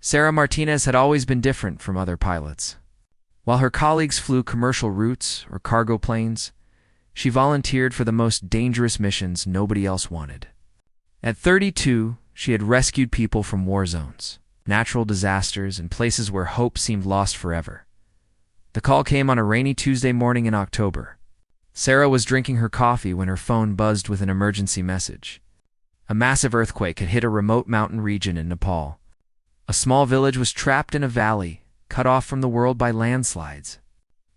Sarah Martinez had always been different from other pilots. While her colleagues flew commercial routes or cargo planes, she volunteered for the most dangerous missions nobody else wanted. At 32, she had rescued people from war zones, natural disasters, and places where hope seemed lost forever. The call came on a rainy Tuesday morning in October. Sarah was drinking her coffee when her phone buzzed with an emergency message. A massive earthquake had hit a remote mountain region in Nepal. A small village was trapped in a valley, cut off from the world by landslides.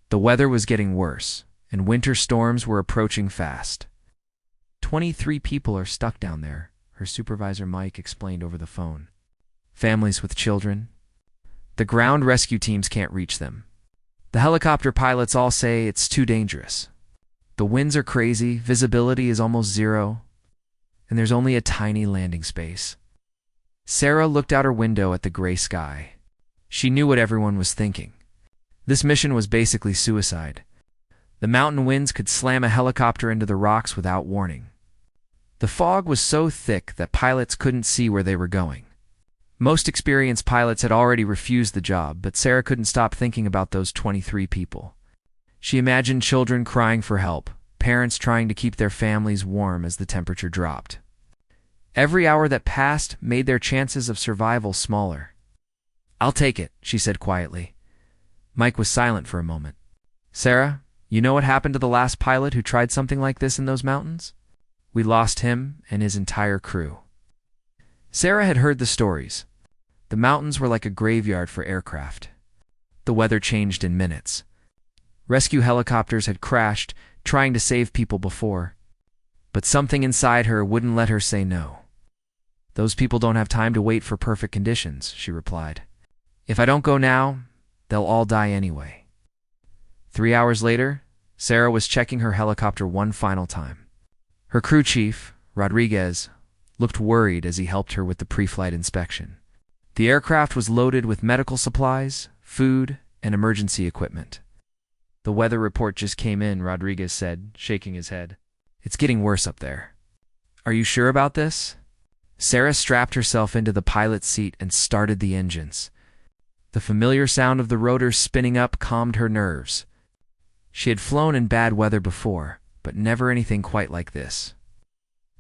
The weather was getting worse, and winter storms were approaching fast. 23 people are stuck down there, her supervisor Mike explained over the phone. Families with children. The ground rescue teams can't reach them. The helicopter pilots all say it's too dangerous. The winds are crazy, visibility is almost zero, and there's only a tiny landing space. Sarah looked out her window at the gray sky. She knew what everyone was thinking. This mission was basically suicide. The mountain winds could slam a helicopter into the rocks without warning. The fog was so thick that pilots couldn't see where they were going. Most experienced pilots had already refused the job, but Sarah couldn't stop thinking about those 23 people. She imagined children crying for help, parents trying to keep their families warm as the temperature dropped. Every hour that passed made their chances of survival smaller. "I'll take it," she said quietly. Mike was silent for a moment. "Sarah, you know what happened to the last pilot who tried something like this in those mountains? We lost him and his entire crew." Sarah had heard the stories. The mountains were like a graveyard for aircraft. The weather changed in minutes. Rescue helicopters had crashed, trying to save people before. But something inside her wouldn't let her say no. "Those people don't have time to wait for perfect conditions," she replied. "If I don't go now, they'll all die anyway." 3 hours later, Sarah was checking her helicopter one final time. Her crew chief, Rodriguez, looked worried as he helped her with the pre-flight inspection. The aircraft was loaded with medical supplies, food, and emergency equipment. "The weather report just came in," Rodriguez said, shaking his head. "It's getting worse up there." "Are you sure about this?" Sarah strapped herself into the pilot's seat and started the engines. The familiar sound of the rotors spinning up calmed her nerves. She had flown in bad weather before, but never anything quite like this.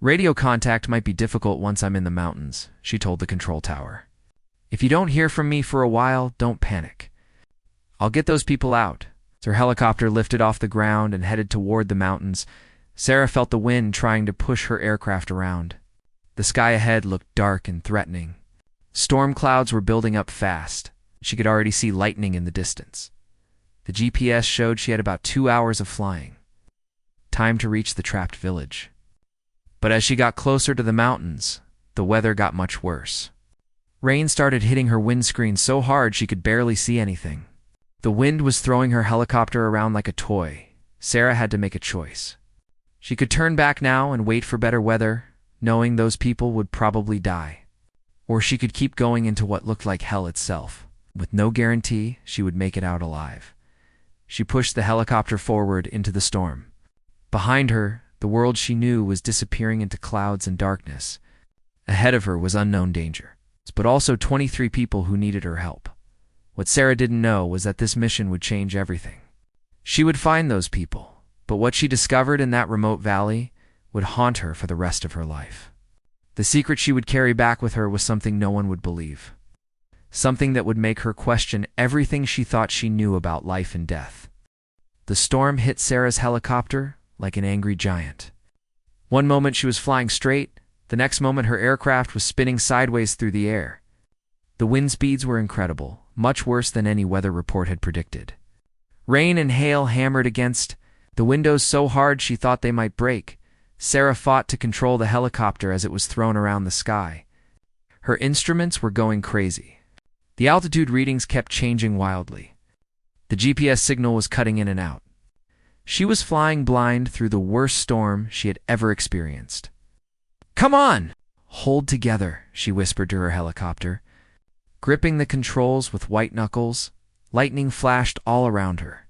"Radio contact might be difficult once I'm in the mountains," she told the control tower. "If you don't hear from me for a while, don't panic. I'll get those people out." As her helicopter lifted off the ground and headed toward the mountains, Sarah felt the wind trying to push her aircraft around. The sky ahead looked dark and threatening. Storm clouds were building up fast. She could already see lightning in the distance. The GPS showed she had about 2 hours of flying. Time to reach the trapped village. But as she got closer to the mountains, the weather got much worse. Rain started hitting her windscreen so hard she could barely see anything. The wind was throwing her helicopter around like a toy. Sarah had to make a choice. She could turn back now and wait for better weather, knowing those people would probably die. Or she could keep going into what looked like hell itself, with no guarantee she would make it out alive. She pushed the helicopter forward into the storm. Behind her, the world she knew was disappearing into clouds and darkness. Ahead of her was unknown danger, but also 23 people who needed her help. What Sarah didn't know was that this mission would change everything. She would find those people, but what she discovered in that remote valley would haunt her for the rest of her life. The secret she would carry back with her was something no one would believe. Something that would make her question everything she thought she knew about life and death. The storm hit Sarah's helicopter like an angry giant. One moment she was flying straight, the next moment her aircraft was spinning sideways through the air. The wind speeds were incredible, much worse than any weather report had predicted. Rain and hail hammered against the windows so hard she thought they might break. Sarah fought to control the helicopter as it was thrown around the sky. Her instruments were going crazy. The altitude readings kept changing wildly. The GPS signal was cutting in and out. She was flying blind through the worst storm she had ever experienced. "Come on! Hold together," she whispered to her helicopter. Gripping the controls with white knuckles, lightning flashed all around her.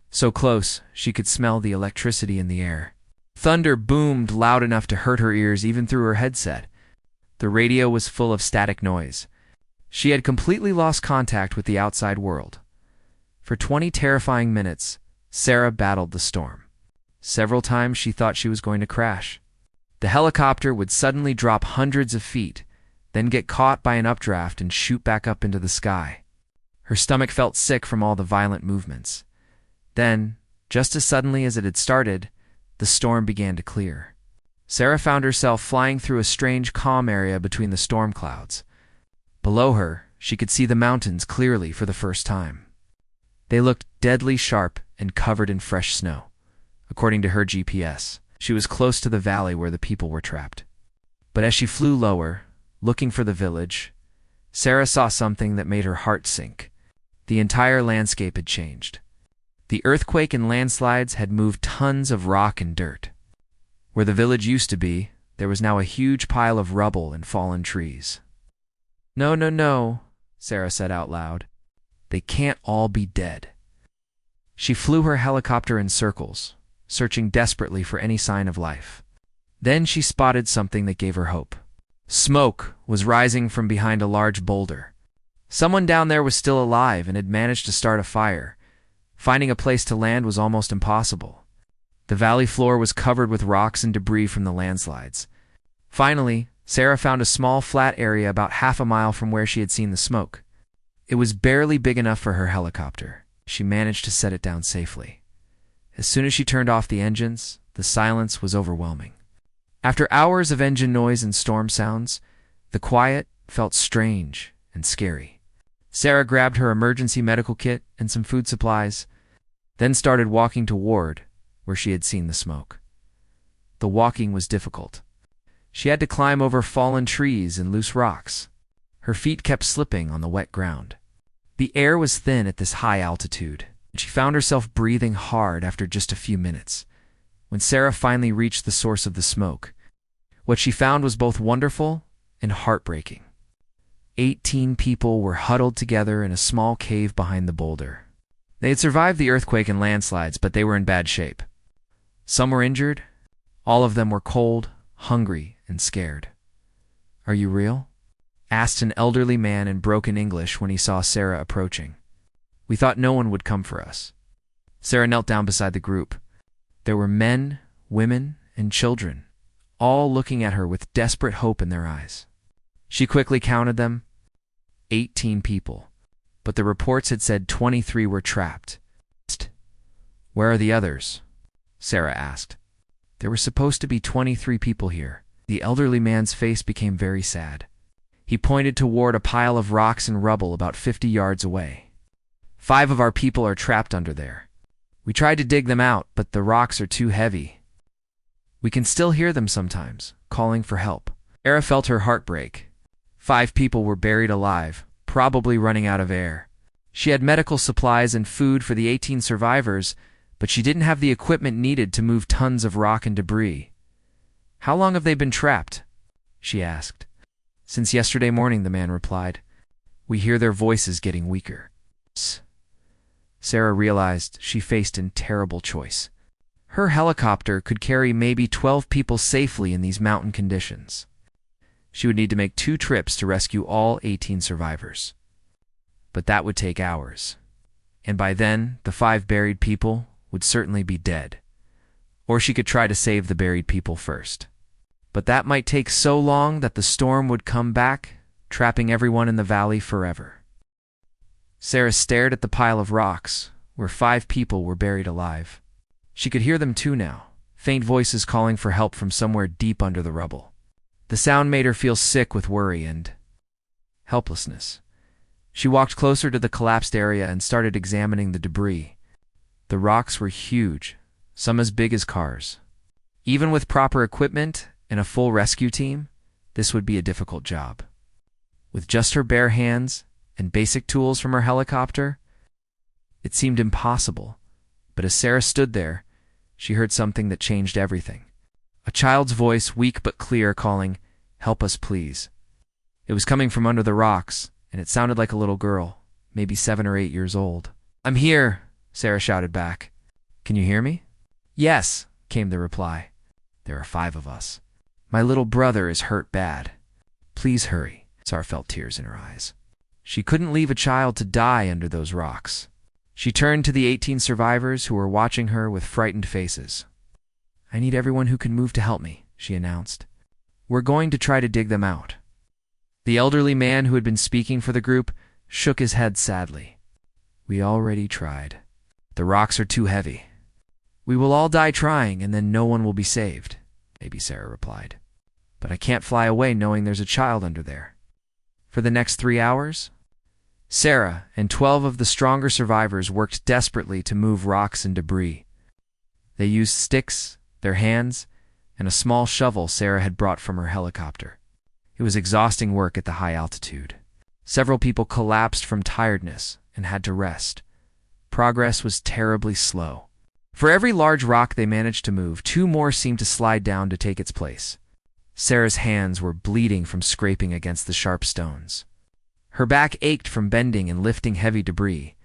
So close, she could smell the electricity in the air. Thunder boomed loud enough to hurt her ears even through her headset. The radio was full of static noise. She had completely lost contact with the outside world. For 20 terrifying minutes, Sarah battled the storm. Several times she thought she was going to crash. The helicopter would suddenly drop hundreds of feet, then get caught by an updraft and shoot back up into the sky. Her stomach felt sick from all the violent movements. Then, just as suddenly as it had started, the storm began to clear. Sarah found herself flying through a strange calm area between the storm clouds. Below her, she could see the mountains clearly for the first time. They looked deadly sharp and covered in fresh snow. According to her GPS, she was close to the valley where the people were trapped. But as she flew lower, looking for the village, Sarah saw something that made her heart sink. The entire landscape had changed. The earthquake and landslides had moved tons of rock and dirt. Where the village used to be, there was now a huge pile of rubble and fallen trees. "No, no, no," Sarah said out loud. "They can't all be dead." She flew her helicopter in circles, searching desperately for any sign of life. Then she spotted something that gave her hope. Smoke was rising from behind a large boulder. Someone down there was still alive and had managed to start a fire. Finding a place to land was almost impossible. The valley floor was covered with rocks and debris from the landslides. Finally, Sarah found a small flat area about half a mile from where she had seen the smoke. It was barely big enough for her helicopter. She managed to set it down safely. As soon as she turned off the engines, the silence was overwhelming. After hours of engine noise and storm sounds, the quiet felt strange and scary. Sarah grabbed her emergency medical kit and some food supplies, then started walking toward where she had seen the smoke. The walking was difficult. She had to climb over fallen trees and loose rocks. Her feet kept slipping on the wet ground. The air was thin at this high altitude, and she found herself breathing hard after just a few minutes. When Sarah finally reached the source of the smoke, what she found was both wonderful and heartbreaking. 18 people were huddled together in a small cave behind the boulder. They had survived the earthquake and landslides, but they were in bad shape. Some were injured. All of them were cold, hungry, and scared. "Are you real?" asked an elderly man in broken English when he saw Sarah approaching. "We thought no one would come for us." Sarah knelt down beside the group. There were men, women, and children, all looking at her with desperate hope in their eyes. She quickly counted them. 18 people. But the reports had said 23 were trapped. "Where are the others?" Sarah asked. "There were supposed to be 23 people here." The elderly man's face became very sad. He pointed toward a pile of rocks and rubble about 50 yards away. "5 of our people are trapped under there. We tried to dig them out, but the rocks are too heavy. We can still hear them sometimes, calling for help." Sarah felt her heart break. 5 people were buried alive, probably running out of air. She had medical supplies and food for the 18 survivors, but she didn't have the equipment needed to move tons of rock and debris. "How long have they been trapped?" she asked. "Since yesterday morning," the man replied. "We hear their voices getting weaker." Sarah realized she faced a terrible choice. Her helicopter could carry maybe 12 people safely in these mountain conditions. She would need to make 2 trips to rescue all 18 survivors. But that would take hours. And by then, the 5 buried people would certainly be dead. Or she could try to save the buried people first. But that might take so long that the storm would come back, trapping everyone in the valley forever. Sarah stared at the pile of rocks, where 5 people were buried alive. She could hear them too now, faint voices calling for help from somewhere deep under the rubble. The sound made her feel sick with worry and helplessness. She walked closer to the collapsed area and started examining the debris. The rocks were huge, some as big as cars. Even with proper equipment and a full rescue team, this would be a difficult job. With just her bare hands and basic tools from her helicopter, it seemed impossible. But as Sarah stood there, she heard something that changed everything. A child's voice, weak but clear, calling, "Help us, please." It was coming from under the rocks, and it sounded like a little girl, maybe 7 or 8 years old. "I'm here," Sarah shouted back. "Can you hear me?" "Yes," came the reply. "There are 5 of us. My little brother is hurt bad. Please hurry." Sarah felt tears in her eyes. She couldn't leave a child to die under those rocks. She turned to the 18 survivors who were watching her with frightened faces. "I need everyone who can move to help me," she announced. "We're going to try to dig them out." The elderly man who had been speaking for the group shook his head sadly. "We already tried. The rocks are too heavy. We will all die trying, and then no one will be saved," Baby Sarah replied. "But I can't fly away knowing there's a child under there." For the next 3 hours, Sarah and 12 of the stronger survivors worked desperately to move rocks and debris. They used sticks, their hands, and a small shovel Sarah had brought from her helicopter. It was exhausting work at the high altitude. Several people collapsed from tiredness and had to rest. Progress was terribly slow. For every large rock they managed to move, 2 more seemed to slide down to take its place. Sarah's hands were bleeding from scraping against the sharp stones. Her back ached from bending and lifting heavy debris,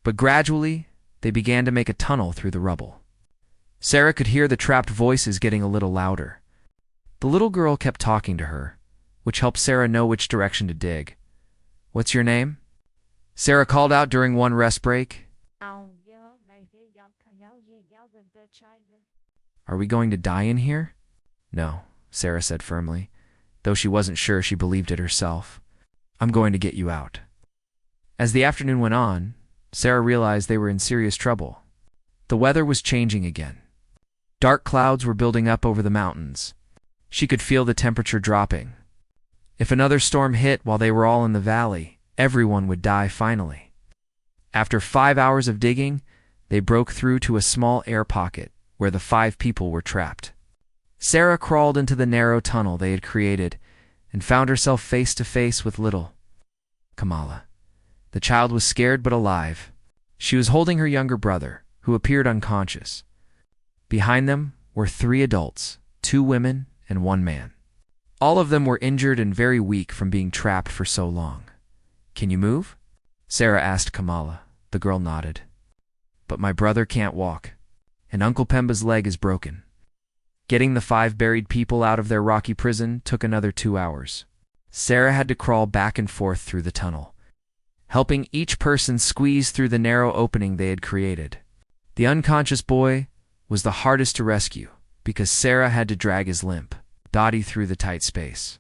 but gradually they began to make a tunnel through the rubble. Sarah could hear the trapped voices getting a little louder. The little girl kept talking to her, which helped Sarah know which direction to dig. "What's your name?" Sarah called out during one rest break. "Are we going to die in here?" "No," Sarah said firmly, though she wasn't sure she believed it herself. "I'm going to get you out." As the afternoon went on, Sarah realized they were in serious trouble. The weather was changing again. Dark clouds were building up over the mountains. She could feel the temperature dropping. If another storm hit while they were all in the valley, everyone would die finally. After 5 hours of digging, they broke through to a small air pocket where the 5 people were trapped. Sarah crawled into the narrow tunnel they had created and found herself face to face with little Kamala. The child was scared but alive. She was holding her younger brother, who appeared unconscious. Behind them were 3 adults, 2 women, and 1 man. All of them were injured and very weak from being trapped for so long. "Can you move?" Sarah asked Kamala. The girl nodded. "But my brother can't walk, and Uncle Pemba's leg is broken." Getting the 5 buried people out of their rocky prison took another 2 hours. Sarah had to crawl back and forth through the tunnel, helping each person squeeze through the narrow opening they had created. The unconscious boy was the hardest to rescue because Sarah had to drag his limp body through the tight space.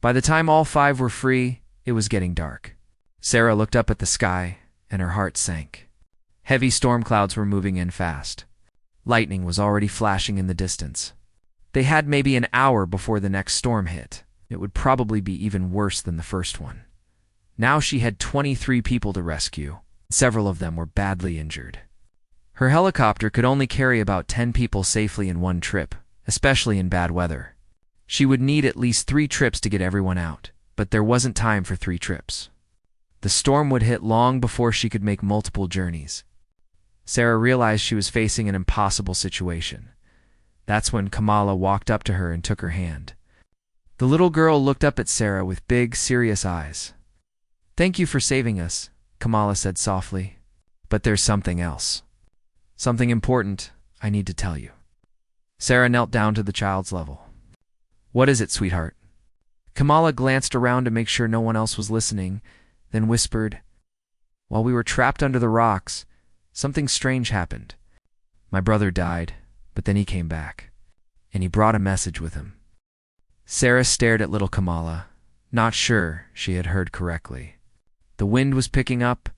By the time all 5 were free, it was getting dark. Sarah looked up at the sky, and her heart sank. Heavy storm clouds were moving in fast. Lightning was already flashing in the distance. They had maybe an hour before the next storm hit. It would probably be even worse than the first one. Now she had 23 people to rescue. Several of them were badly injured. Her helicopter could only carry about 10 people safely in one trip, especially in bad weather. She would need at least 3 trips to get everyone out, but there wasn't time for 3 trips. The storm would hit long before she could make multiple journeys. Sarah realized she was facing an impossible situation. That's when Kamala walked up to her and took her hand. The little girl looked up at Sarah with big, serious eyes. "Thank you for saving us," Kamala said softly. "But there's something else. Something important I need to tell you." Sarah knelt down to the child's level. "What is it, sweetheart?" Kamala glanced around to make sure no one else was listening, then whispered, "While we were trapped under the rocks, something strange happened. My brother died, but then he came back, and he brought a message with him." Sarah stared at little Kamala, not sure she had heard correctly. The wind was picking up,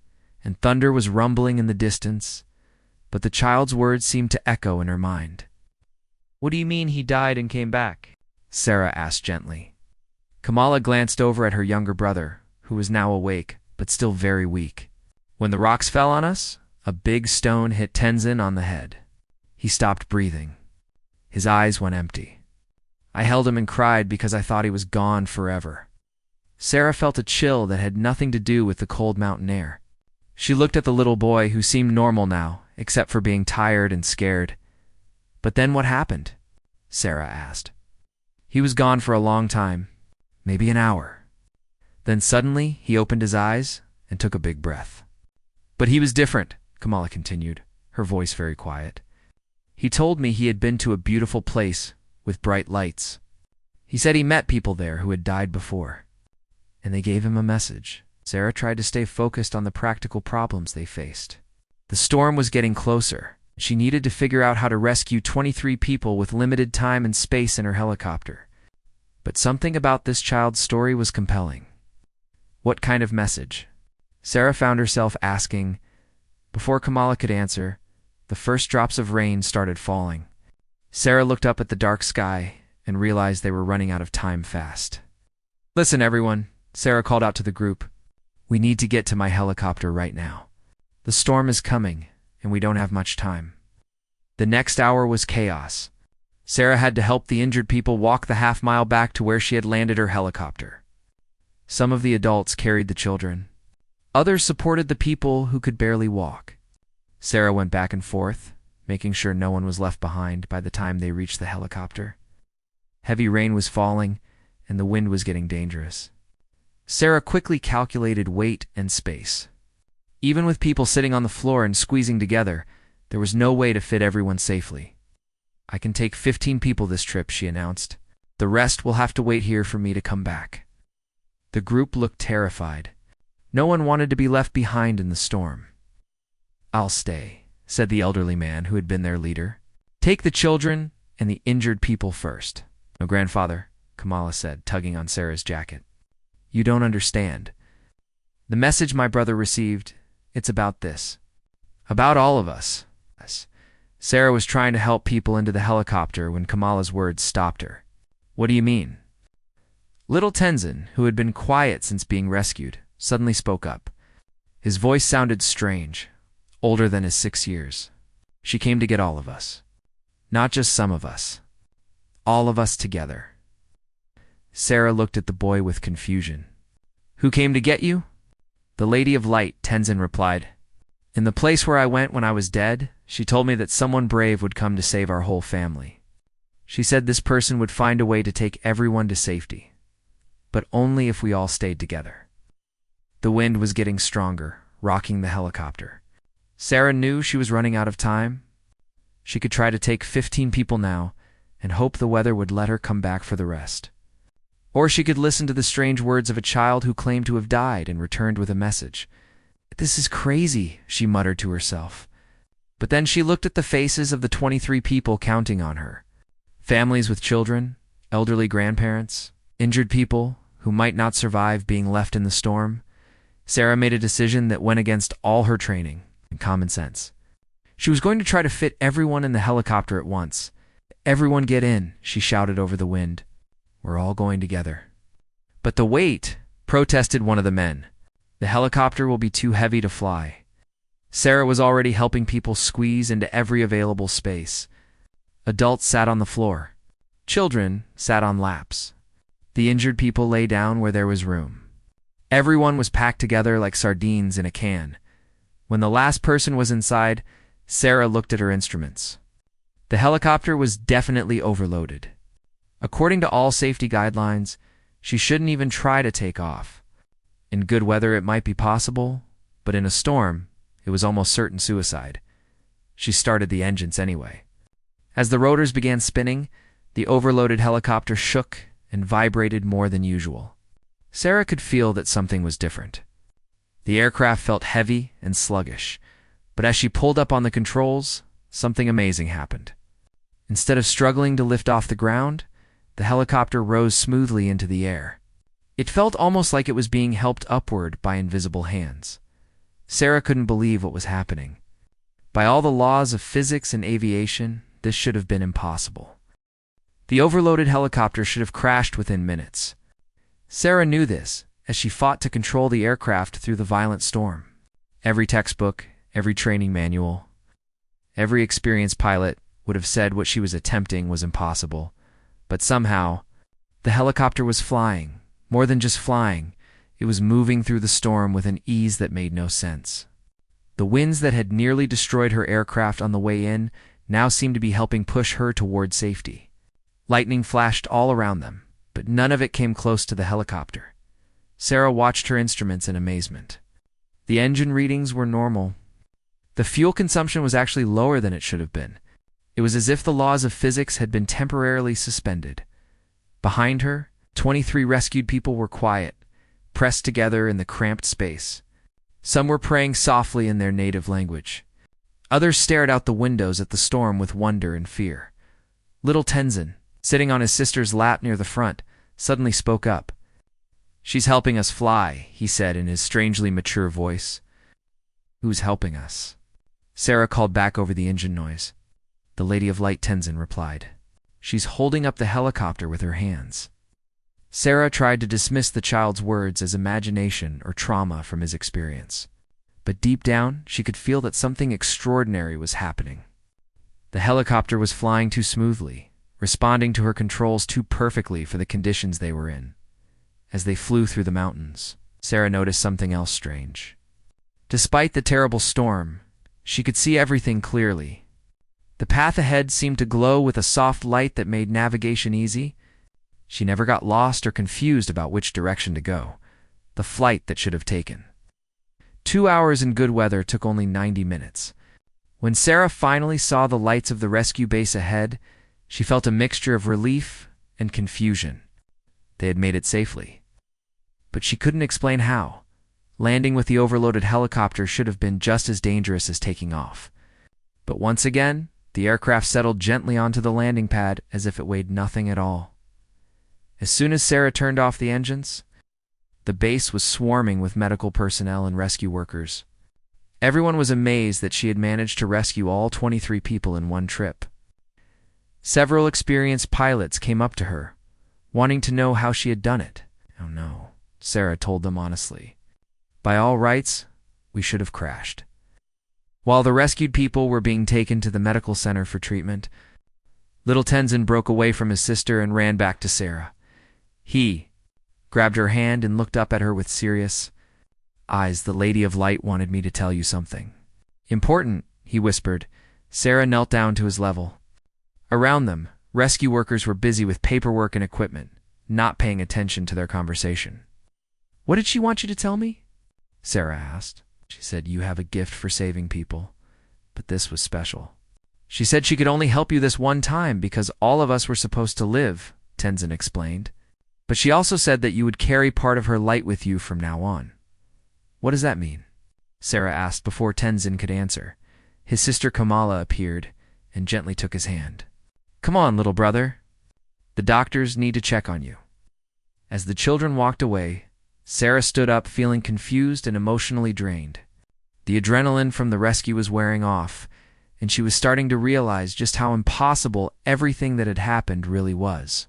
and thunder was rumbling in the distance, but the child's words seemed to echo in her mind. "What do you mean he died and came back?" Sarah asked gently. Kamala glanced over at her younger brother, who was now awake, but still very weak. "When the rocks fell on us, a big stone hit Tenzin on the head. He stopped breathing. His eyes went empty. I held him and cried because I thought he was gone forever." Sarah felt a chill that had nothing to do with the cold mountain air. She looked at the little boy, who seemed normal now, except for being tired and scared. "But then what happened?" Sarah asked. "He was gone for a long time, maybe an hour. Then suddenly he opened his eyes and took a big breath. But he was different," Kamala continued, her voice very quiet. "He told me he had been to a beautiful place with bright lights. He said he met people there who had died before, and they gave him a message. Sarah tried to stay focused on the practical problems they faced. The storm was getting closer. She needed to figure out how to rescue 23 people with limited time and space in her helicopter. But something about this child's story was compelling. What kind of message? Sarah found herself asking. Before Kamala could answer, the first drops of rain started falling. Sarah looked up at the dark sky and realized they were running out of time fast. "Listen, everyone," Sarah called out to the group. "We need to get to my helicopter right now. The storm is coming, and we don't have much time." The next hour was chaos. Sarah had to help the injured people walk the half-mile back to where she had landed her helicopter. Some of the adults carried the children. Others supported the people who could barely walk. Sarah went back and forth, making sure no one was left behind by the time they reached the helicopter. Heavy rain was falling, and the wind was getting dangerous. Sarah quickly calculated weight and space. Even with people sitting on the floor and squeezing together, there was no way to fit everyone safely. "I can take 15 people this trip," she announced. "The rest will have to wait here for me to come back." The group looked terrified. No one wanted to be left behind in the storm. "I'll stay," said the elderly man who had been their leader. "Take the children and the injured people first." "No, grandfather," Kamala said, tugging on Sarah's jacket. "You don't understand. The message my brother received, it's about this. About all of us." Sarah was trying to help people into the helicopter when Kamala's words stopped her. "What do you mean?" Little Tenzin, who had been quiet since being rescued, suddenly spoke up. His voice sounded strange, older than his 6 years. "She came to get all of us. Not just some of us. All of us together." Sarah looked at the boy with confusion. "Who came to get you?" "The Lady of Light," Tenzin replied. "In the place where I went when I was dead, she told me that someone brave would come to save our whole family. She said this person would find a way to take everyone to safety, but only if we all stayed together." The wind was getting stronger, rocking the helicopter. Sarah knew she was running out of time. She could try to take 15 people now and hope the weather would let her come back for the rest. Or she could listen to the strange words of a child who claimed to have died and returned with a message. "This is crazy," she muttered to herself. But then she looked at the faces of the 23 people counting on her. Families with children, elderly grandparents, injured people who might not survive being left in the storm. Sarah made a decision that went against all her training and common sense. She was going to try to fit everyone in the helicopter at once. "Everyone get in," she shouted over the wind. "We're all going together." "But the weight," protested one of the men. "The helicopter will be too heavy to fly." Sarah was already helping people squeeze into every available space. Adults sat on the floor. Children sat on laps. The injured people lay down where there was room. Everyone was packed together like sardines in a can. When the last person was inside, Sarah looked at her instruments. The helicopter was definitely overloaded. According to all safety guidelines, she shouldn't even try to take off. In good weather it might be possible, but in a storm, it was almost certain suicide. She started the engines anyway. As the rotors began spinning, the overloaded helicopter shook and vibrated more than usual. Sarah could feel that something was different. The aircraft felt heavy and sluggish, but as she pulled up on the controls, something amazing happened. Instead of struggling to lift off the ground, the helicopter rose smoothly into the air. It felt almost like it was being helped upward by invisible hands. Sarah couldn't believe what was happening. By all the laws of physics and aviation, this should have been impossible. The overloaded helicopter should have crashed within minutes. Sarah knew this as she fought to control the aircraft through the violent storm. Every textbook, every training manual, every experienced pilot would have said what she was attempting was impossible. But somehow, the helicopter was flying. More than just flying, it was moving through the storm with an ease that made no sense. The winds that had nearly destroyed her aircraft on the way in now seemed to be helping push her toward safety. Lightning flashed all around them, but none of it came close to the helicopter. Sarah watched her instruments in amazement. The engine readings were normal. The fuel consumption was actually lower than it should have been. It was as if the laws of physics had been temporarily suspended. Behind her, 23 rescued people were quiet, pressed together in the cramped space. Some were praying softly in their native language. Others stared out the windows at the storm with wonder and fear. Little Tenzin, sitting on his sister's lap near the front, suddenly spoke up. "She's helping us fly," he said in his strangely mature voice. "Who's helping us?" Sarah called back over the engine noise. The Lady of Light, Tenzin replied. "She's holding up the helicopter with her hands." Sarah tried to dismiss the child's words as imagination or trauma from his experience. But deep down, she could feel that something extraordinary was happening. The helicopter was flying too smoothly, responding to her controls too perfectly for the conditions they were in. As they flew through the mountains, Sarah noticed something else strange. Despite the terrible storm, she could see everything clearly. The path ahead seemed to glow with a soft light that made navigation easy. She never got lost or confused about which direction to go, the flight that should have taken. 2 hours in good weather took only 90 minutes. When Sarah finally saw the lights of the rescue base ahead, she felt a mixture of relief and confusion. They had made it safely. But she couldn't explain how. Landing with the overloaded helicopter should have been just as dangerous as taking off. But once again, the aircraft settled gently onto the landing pad as if it weighed nothing at all. As soon as Sarah turned off the engines, the base was swarming with medical personnel and rescue workers. Everyone was amazed that she had managed to rescue all 23 people in one trip. Several experienced pilots came up to her, wanting to know how she had done it. "Oh no," Sarah told them honestly. "By all rights, we should have crashed." While the rescued people were being taken to the medical center for treatment, little Tenzin broke away from his sister and ran back to Sarah. He grabbed her hand and looked up at her with serious eyes. "The Lady of Light wanted me to tell you something." "Important," he whispered. Sarah knelt down to his level. Around them, rescue workers were busy with paperwork and equipment, not paying attention to their conversation. "What did she want you to tell me?" Sarah asked. "She said you have a gift for saving people, but this was special. She said she could only help you this one time because all of us were supposed to live," Tenzin explained. "But she also said that you would carry part of her light with you from now on." "What does that mean?" Sarah asked before Tenzin could answer. His sister Kamala appeared and gently took his hand. "Come on, little brother. The doctors need to check on you." As the children walked away, Sarah stood up feeling confused and emotionally drained. The adrenaline from the rescue was wearing off, and she was starting to realize just how impossible everything that had happened really was.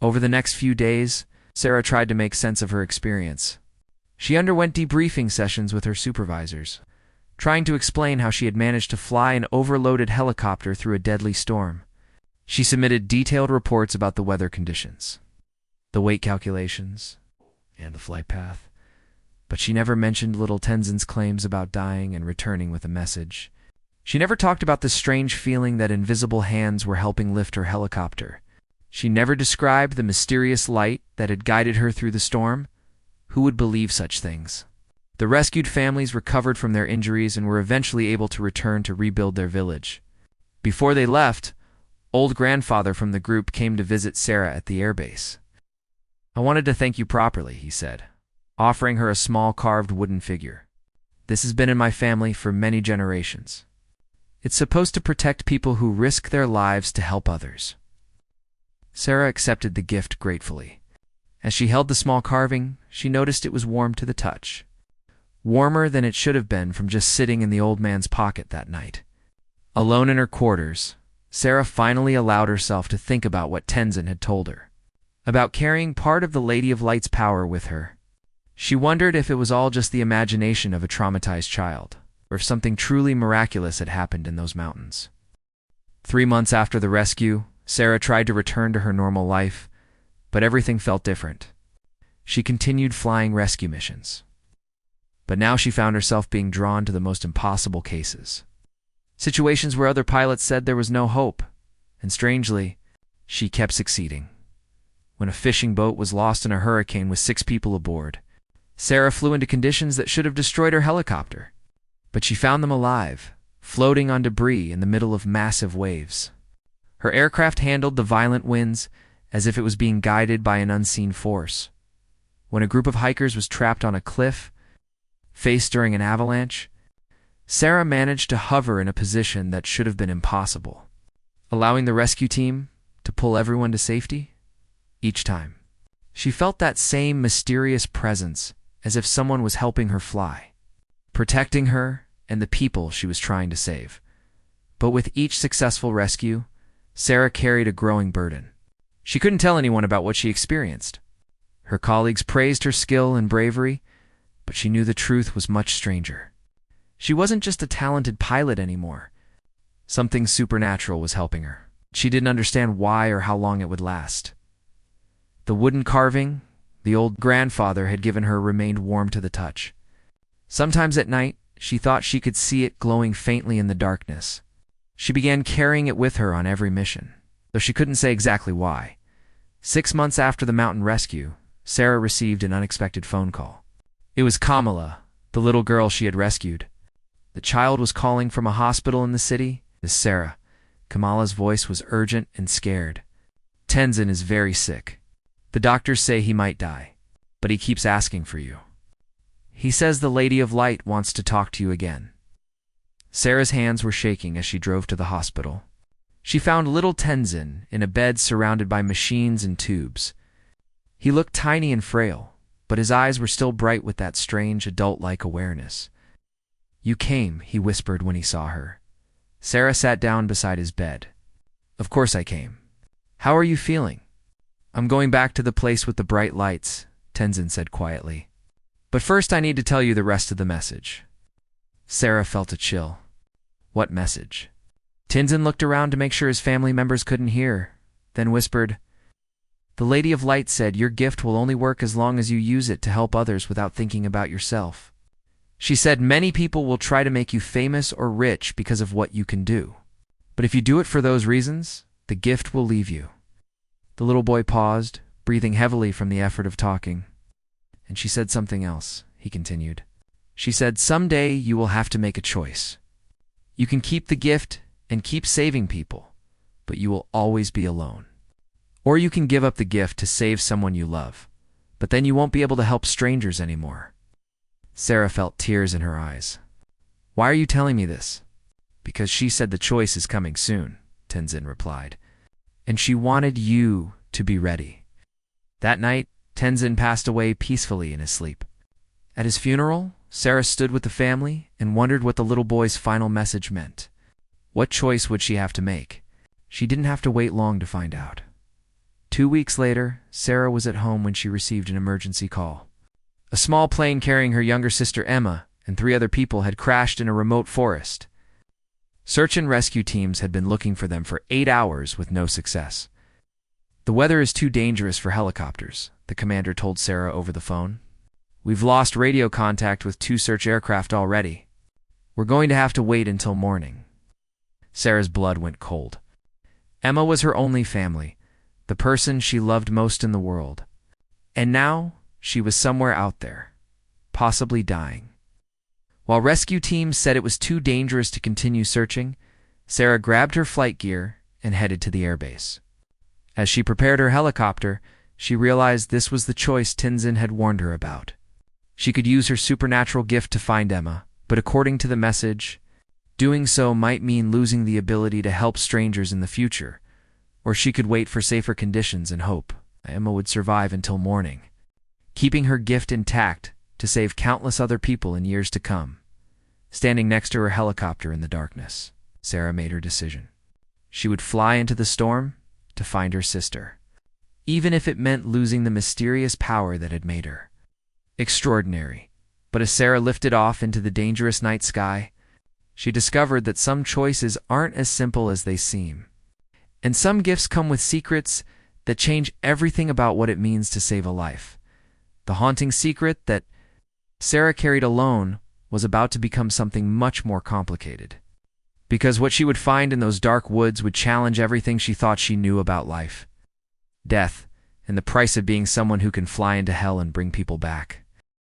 Over the next few days, Sarah tried to make sense of her experience. She underwent debriefing sessions with her supervisors, trying to explain how she had managed to fly an overloaded helicopter through a deadly storm. She submitted detailed reports about the weather conditions, the weight calculations, and the flight path. But she never mentioned little Tenzin's claims about dying and returning with a message. She never talked about the strange feeling that invisible hands were helping lift her helicopter. She never described the mysterious light that had guided her through the storm. Who would believe such things? The rescued families recovered from their injuries and were eventually able to return to rebuild their village. Before they left, old grandfather from the group came to visit Sarah at the airbase. "I wanted to thank you properly," he said, offering her a small carved wooden figure. "This has been in my family for many generations. It's supposed to protect people who risk their lives to help others." Sarah accepted the gift gratefully. As she held the small carving, she noticed it was warm to the touch. Warmer than it should have been from just sitting in the old man's pocket that night. Alone in her quarters, Sarah finally allowed herself to think about what Tenzin had told her, about carrying part of the Lady of Light's power with her. She wondered if it was all just the imagination of a traumatized child, or if something truly miraculous had happened in those mountains. 3 months after the rescue, Sarah tried to return to her normal life, but everything felt different. She continued flying rescue missions. But now she found herself being drawn to the most impossible cases. Situations where other pilots said there was no hope, and strangely, she kept succeeding. When a fishing boat was lost in a hurricane with 6 people aboard, Sarah flew into conditions that should have destroyed her helicopter. But she found them alive, floating on debris in the middle of massive waves. Her aircraft handled the violent winds as if it was being guided by an unseen force. When a group of hikers was trapped on a cliff, faced during an avalanche, Sarah managed to hover in a position that should have been impossible, allowing the rescue team to pull everyone to safety each time. She felt that same mysterious presence, as if someone was helping her fly, protecting her and the people she was trying to save. But with each successful rescue, Sarah carried a growing burden. She couldn't tell anyone about what she experienced. Her colleagues praised her skill and bravery, but she knew the truth was much stranger. She wasn't just a talented pilot anymore. Something supernatural was helping her. She didn't understand why or how long it would last. The wooden carving the old grandfather had given her remained warm to the touch. Sometimes at night, she thought she could see it glowing faintly in the darkness. She began carrying it with her on every mission, though she couldn't say exactly why. 6 months after the mountain rescue, Sarah received an unexpected phone call. It was Kamala, the little girl she had rescued. The child was calling from a hospital in the city. This is Sarah. Kamala's voice was urgent and scared. Tenzin is very sick. The doctors say he might die, but he keeps asking for you. He says the Lady of Light wants to talk to you again. Sarah's hands were shaking as she drove to the hospital. She found little Tenzin in a bed surrounded by machines and tubes. He looked tiny and frail, but his eyes were still bright with that strange adult-like awareness. You came, he whispered when he saw her. Sarah sat down beside his bed. Of course I came. How are you feeling? I'm going back to the place with the bright lights, Tenzin said quietly. But first I need to tell you the rest of the message. Sarah felt a chill. What message? Tenzin looked around to make sure his family members couldn't hear, then whispered, The Lady of Light said your gift will only work as long as you use it to help others without thinking about yourself. She said many people will try to make you famous or rich because of what you can do. But if you do it for those reasons, the gift will leave you. The little boy paused, breathing heavily from the effort of talking. And she said something else, he continued. She said, someday you will have to make a choice. You can keep the gift and keep saving people, but you will always be alone. Or you can give up the gift to save someone you love, but then you won't be able to help strangers anymore. Sarah felt tears in her eyes. Why are you telling me this? Because she said the choice is coming soon, Tenzin replied. And she wanted you to be ready. That night, Tenzin passed away peacefully in his sleep. At his funeral, Sarah stood with the family and wondered what the little boy's final message meant. What choice would she have to make? She didn't have to wait long to find out. 2 weeks later, Sarah was at home when she received an emergency call. A small plane carrying her younger sister Emma and 3 other people had crashed in a remote forest. Search and rescue teams had been looking for them for 8 hours with no success. The weather is too dangerous for helicopters, the commander told Sarah over the phone. We've lost radio contact with 2 search aircraft already. We're going to have to wait until morning. Sarah's blood went cold. Emma was her only family, the person she loved most in the world. And now she was somewhere out there, possibly dying. While rescue teams said it was too dangerous to continue searching, Sarah grabbed her flight gear and headed to the airbase. As she prepared her helicopter, she realized this was the choice Tenzin had warned her about. She could use her supernatural gift to find Emma, but according to the message, doing so might mean losing the ability to help strangers in the future, or she could wait for safer conditions and hope Emma would survive until morning, keeping her gift intact to save countless other people in years to come. Standing next to her helicopter in the darkness, Sarah made her decision. She would fly into the storm to find her sister, even if it meant losing the mysterious power that had made her extraordinary. But as Sarah lifted off into the dangerous night sky, she discovered that some choices aren't as simple as they seem. And some gifts come with secrets that change everything about what it means to save a life. The haunting secret that Sarah carried alone was about to become something much more complicated. Because what she would find in those dark woods would challenge everything she thought she knew about life, death, and the price of being someone who can fly into hell and bring people back.